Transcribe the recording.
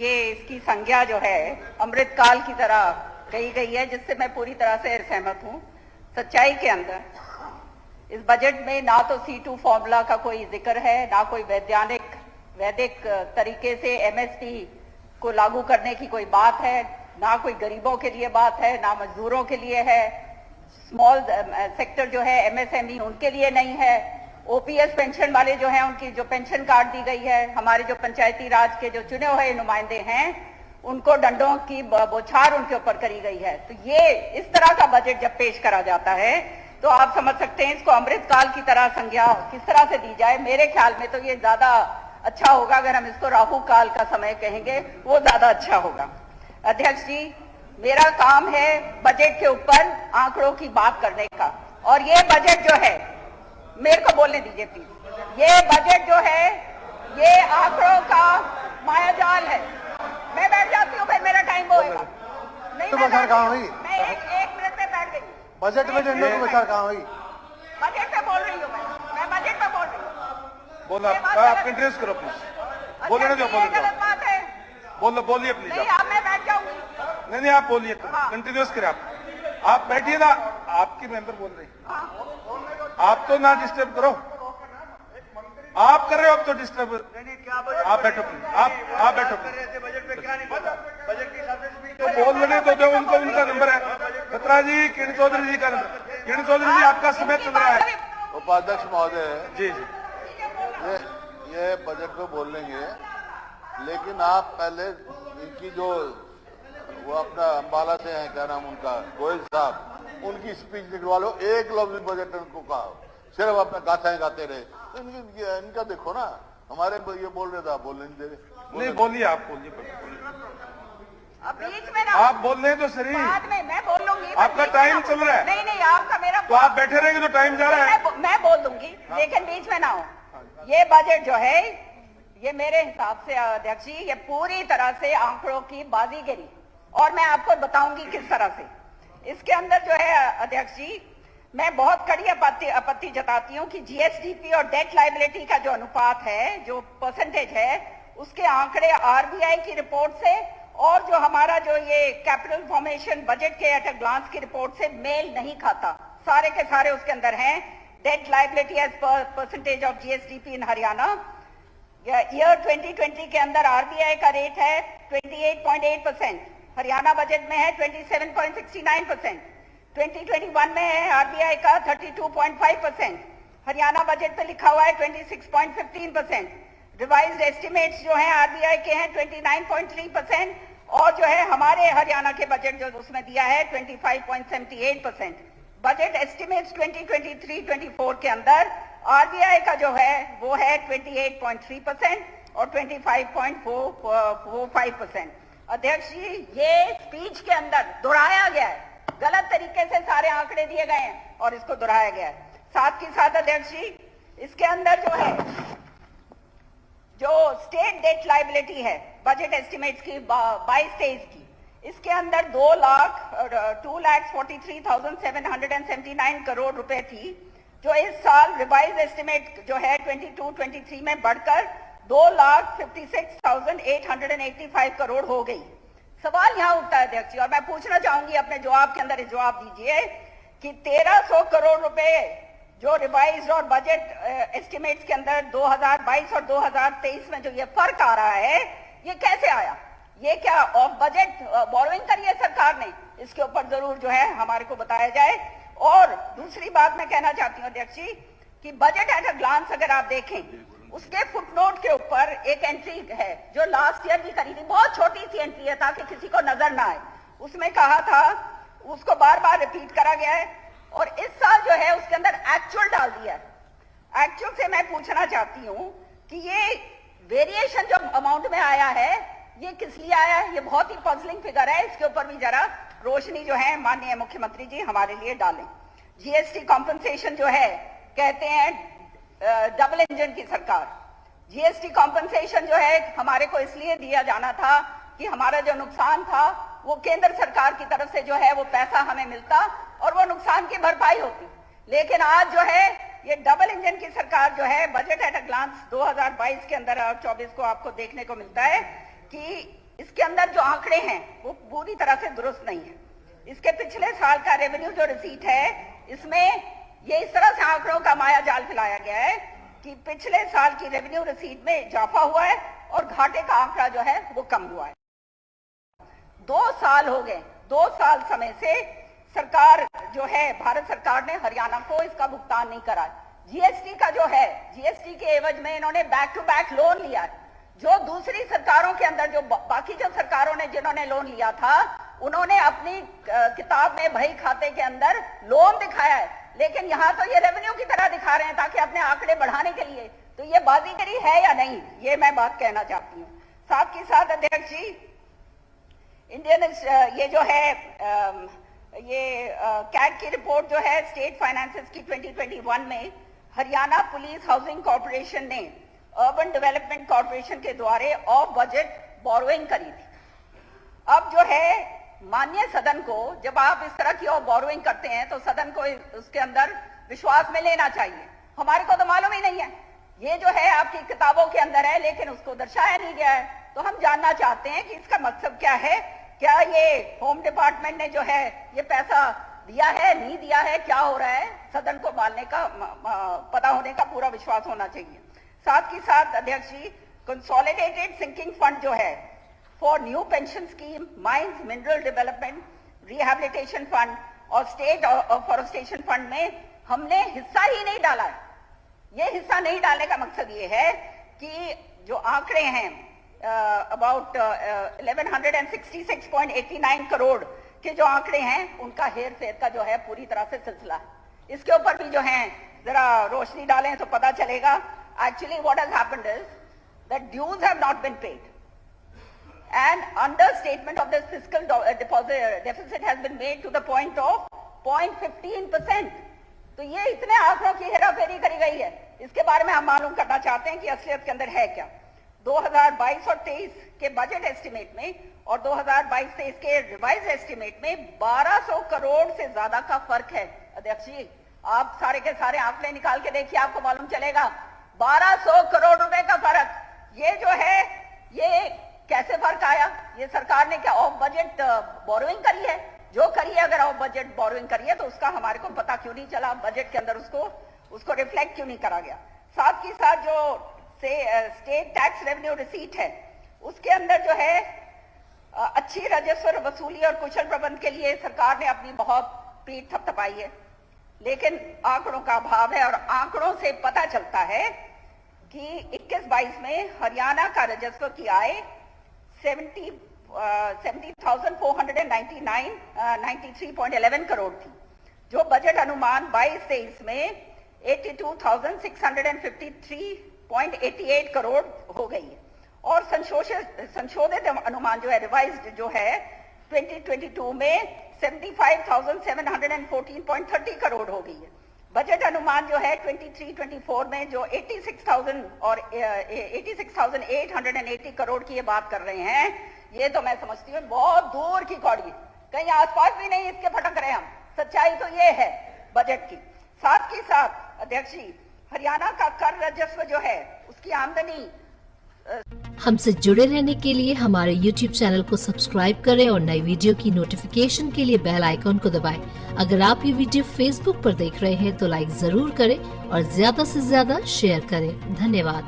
ये इसकी संज्ञा जो है अमृतकाल की तरह कही गई है, जिससे मैं पूरी तरह से सहमत हूँ। सच्चाई के अंदर इस बजट में ना तो C2 फॉर्मूला का कोई जिक्र है, ना कोई वैदिक तरीके से MSP को लागू करने की कोई बात है, ना कोई गरीबों के लिए बात है, ना मजदूरों के लिए है, स्मॉल सेक्टर जो है MSME उनके लिए नहीं है, OPS पेंशन वाले जो हैं उनकी जो पेंशन कार्ड दी गई है, हमारे जो पंचायती राज के जो चुने हुए नुमाइंदे हैं उनको डंडों की बौछार उनके ऊपर करी गई है। तो ये इस तरह का बजट जब पेश करा जाता है तो आप समझ सकते हैं इसको अमृतकाल की तरह संज्ञा किस तरह से दी जाए। मेरे ख्याल में तो ये ज्यादा अच्छा होगा अगर हम इसको राहु काल का समय कहेंगे, वो ज्यादा अच्छा होगा। अध्यक्ष जी, मेरा काम है बजट के ऊपर आंकड़ों की बात करने का, और ये बजट जो है, मेरे को बोलने दीजिए प्लीज, ये बजट जो है ये आंकड़ों का मायाजाल है। मैं बैठ जाती हूँ, फिर मेरा टाइम होएगा। नहीं, मैं एक मिनट में बैठ गई। बजट में डंडों की बौछार कहाँ हुई? बजट पे बोल रही हूँ मैं बजट पे बोल रही हूँ। बोलो, आप इंट्रोड्यूस करो प्लीज। बोलने दो, बात है। बोलिए प्लीज। नहीं, अब मैं बैठ जाऊंगी। नहीं, आप बोलिए, कंटिन्यूस करें। आप बैठिए ना, आपकी मेंबर बोल रही। आप तो ना डिस्टर्ब करो, आप कर रहे हो अब तो डिस्टर्ब। आप बैठो प्लीज, आप बैठो। बजट में क्या नहीं पता? बजट के हिसाब से तो बोलने तो दो, उनको उनका नंबर है। बत्रा जी, किरण चौधरी जी का नंबर। किरण चौधरी जी, आपका समय चल रहा है। उपाध्यक्ष महोदय जी, ये बजट को बोल लेंगे, लेकिन आप पहले इनकी जो वो अपना अम्बाला से हैं, क्या नाम उनका, गोयल साहब, उनकी स्पीच लिखवा लो। एक लफ्ज बजट उनको कहा, सिर्फ अपना गाथाएं गाते रहे। इनका देखो ना, हमारे ये बोल रहे थे, आप बोलने नहीं दे रहे। नहीं बोलिए, आप बोलिए। अब बीच में ना, आप बोल रहे हैं तो सही, बाद में मैं बोल लूंगी। आपका टाइम चल रहा है। नहीं, आपका मेरा तो आप बैठे रहेंगे तो टाइम जा रहा है। मैं बोल दूंगी, लेकिन बीच में ना हो। ये बजट जो है ये मेरे हिसाब से अध्यक्ष जी ये पूरी तरह से आंकड़ों की बाजीगरी, और मैं आपको बताऊंगी किस तरह से। इसके अंदर जो है अध्यक्ष जी, मैं बहुत कड़ी आपत्ति जताती हूँ कि GSDP और डेट लाइबिलिटी का जो अनुपात है, जो परसेंटेज है, उसके आंकड़े RBI की रिपोर्ट से और जो हमारा जो ये कैपिटल फॉर्मेशन बजट के एट अ ग्लांस की रिपोर्ट से मेल नहीं खाता। सारे के सारे उसके अंदर हैं। Debt liability as percentage of GSDP in Haryana, year 2020 के अंदर RBI का रेट है 28.8%, हरियाणा बजट में है 27.69%, 2021 में है RBI का 32.5%, हरियाणा बजट पे लिखा हुआ है 26.15%, रिवाइज्ड एस्टिमेट्स जो हैं RBI के हैं 29.3%, और जो है हमारे हरियाणा के बजट जो उसमें दिया है 25.78%। बजट एस्टिमेट्स 2023-24 के अंदर RBI का जो है वो है 28.3% और 25.45%। अध्यक्ष जी, ये स्पीच के अंदर दोहराया गया है, गलत तरीके से सारे आंकड़े दिए गए हैं और इसको दोहराया गया है। साथ ही साथ अध्यक्ष जी, इसके अंदर जो है जो स्टेट डेट लाइबिलिटी है बजट एस्टिमेट्स की 22-23 की, इसके अंदर 2,43,779 करोड़ रुपए थी, जो इस साल रिवाइज एस्टिमेट जो है 22-23 में बढ़कर 2,56,885 करोड़ हो गई। सवाल यहाँ उठता है अध्यक्ष जी, और मैं पूछना चाहूंगी, अपने जवाब के अंदर जवाब दीजिए कि 1,300 करोड़ रुपए जो रिवाइज और बजट एस्टिमेट्स के अंदर 2022 और 2023 में जो ये फर्क आ रहा है, ये कैसे आया? ये क्या ऑफ बजट बोरोइंग करी है सरकार ने? इसके ऊपर जरूर जो है हमारे को बताया जाए। और दूसरी बात मैं कहना चाहती हूँ अध्यक्ष जी कि बजट एट अ ग्लांस अगर आप देखें, उसके फुटनोट के ऊपर एक एंट्री है जो लास्ट ईयर भी करी थी, बहुत छोटी सी एंट्री है ताकि किसी को नजर ना आए। उसमें कहा था, उसको बार बार रिपीट करा गया है, और इस साल जो है उसके अंदर एक्चुअल डाल दिया है। एक्चुअल से मैं पूछना चाहती हूँ कि ये वेरिएशन जो अमाउंट में आया है ये किस लिए आया है? ये बहुत ही पजलिंग फिगर है, इसके ऊपर भी जरा रोशनी जो है माननीय मुख्यमंत्री जी हमारे लिए डालें। GST कॉम्पनसेशन जो है, कहते हैं डबल इंजन की सरकार। GST कॉम्पनसेशन जो है हमारे को इसलिए दिया जाना था कि हमारा जो नुकसान था वो केंद्र सरकार की तरफ से जो है वो पैसा हमें मिलता और वो नुकसान की भरपाई होती। लेकिन आज जो है ये डबल इंजन की सरकार जो है, बजट एट अ ग्लांस 2022 के अंदर और 24 को आपको देखने को मिलता है कि इसके अंदर जो आंकड़े हैं वो पूरी तरह से दुरुस्त नहीं है। इसके पिछले साल का रेवेन्यू जो रिसीट है, इसमें ये इस तरह से आंकड़ों का माया जाल फैलाया गया है कि पिछले साल की रेवेन्यू रिसीट में इजाफा हुआ है और घाटे का आंकड़ा जो है वो कम हुआ है। 2 साल हो गए, 2 साल समय से सरकार जो है, भारत सरकार ने हरियाणा को इसका भुगतान नहीं करा। जीएसटी का जो है, जीएसटी के एवज में इन्होंने बैक टू बैक लोन लिया है। जो दूसरी सरकारों के अंदर, जो बाकी जो सरकारों ने जिन्होंने लोन लिया था, उन्होंने अपनी किताब में बही खाते के अंदर लोन दिखाया है, लेकिन यहाँ तो ये रेवेन्यू की तरह दिखा रहे हैं ताकि अपने आंकड़े बढ़ाने के लिए। तो ये बाजीगरी है या नहीं, ये मैं बात कहना चाहती हूँ। साथ ही साथ अध्यक्ष जी, इंडियन ये जो है कैग की रिपोर्ट जो है स्टेट फाइनेंसेस की 2021 में हरियाणा पुलिस हाउसिंग कॉर्पोरेशन ने अर्बन डेवलपमेंट कॉर्पोरेशन के द्वारा ऑफ बजट बोरोइंग करी थी। अब जो है माननीय सदन को, जब आप इस तरह की ऑफ बोरोइंग करते हैं तो सदन को उसके अंदर विश्वास में लेना चाहिए। हमारे को तो मालूम ही नहीं है, ये जो है आपकी किताबों के अंदर है लेकिन उसको दर्शाया नहीं गया है। तो हम जानना चाहते हैं कि इसका मकसद क्या है। क्या ये होम डिपार्टमेंट ने जो है ये पैसा दिया है, नहीं दिया है, क्या हो रहा है, सदन को मानने का पता होने का पूरा विश्वास होना चाहिए। साथ ही साथ अध्यक्ष जी, कंसोलिडेटेड सिंकिंग फंड जो है for new pension scheme, mines mineral development rehabilitation fund और स्टेट फॉरेस्टेशन फंड में हमने हिस्सा ही नहीं डाला है। ये हिस्सा नहीं डालने का मकसद ये है कि जो आंकड़े हैं अबाउट 1166.89 करोड़ के जो आंकड़े हैं, उनका हेर फेर का जो है पूरी तरह से सिलसिला है। इसके ऊपर भी जो है जरा रोशनी डालें तो पता चलेगा। Actually what has happened is that dues have not been paid and understatement of this fiscal deficit has been made to the point of 0.15%. तो ये इतने आंकड़ों की हेराफेरी करी गई है, इसके बारे में हम मालूम करना चाहते हैं कि असलियत के अंदर है क्या। 2022 और 23 के बजट एस्टिमेट में और 2022-23 के रिवाइज एस्टिमेट में 1200 करोड़ से ज्यादा का फर्क है। अध्यक्ष जी, आप सारे के सारे आंकड़े निकाल के देखिए, आपको मालूम चलेगा 1200 करोड़ रुपए का फर्क। ये जो है ये कैसे फर्क आया? ये सरकार ने क्या ऑफ बजट बोरोइंग करी है? जो करी है, अगर ऑफ बजट बोरोइंग करी है तो उसका हमारे को पता क्यों नहीं चला? बजट के अंदर उसको रिफ्लेक्ट क्यों नहीं करा गया? साथ ही साथ जो स्टेट टैक्स रेवेन्यू रिसीट है, उसके अंदर जो है अच्छी राजस्व वसूली और कुशल प्रबंध के लिए सरकार ने अपनी बहुत पीठ थपथपाई है, लेकिन आंकड़ों का अभाव है। और आंकड़ों से पता चलता है कि 21-22 में हरियाणा का राजस्व की आय 70,493.11 करोड़ थी, जो बजट अनुमान 22-23 में 82,653.88 करोड़ हो गई है। और संशोधित अनुमान जो है, रिवाइज्ड जो है 2022 में 75,714.30 करोड़ हो गई है। बजट अनुमान जो है 23-24 में जो 86,000 और 86,880 करोड़ की ये बात कर रहे हैं, ये तो मैं समझती हूँ बहुत दूर की कौड़ी है, कहीं आसपास भी नहीं इसके भटक रहे हम। सच्चाई तो ये है बजट की। साथ ही साथ अध्यक्ष जी, हरियाणा का कर राजस्व जो है, उसकी आमदनी। हमसे जुड़े रहने के लिए हमारे YouTube चैनल को सब्सक्राइब करें और नई वीडियो की नोटिफिकेशन के लिए बेल आइकॉन को दबाएं। अगर आप ये वीडियो Facebook पर देख रहे हैं तो लाइक जरूर करें और ज्यादा से ज्यादा शेयर करें। धन्यवाद।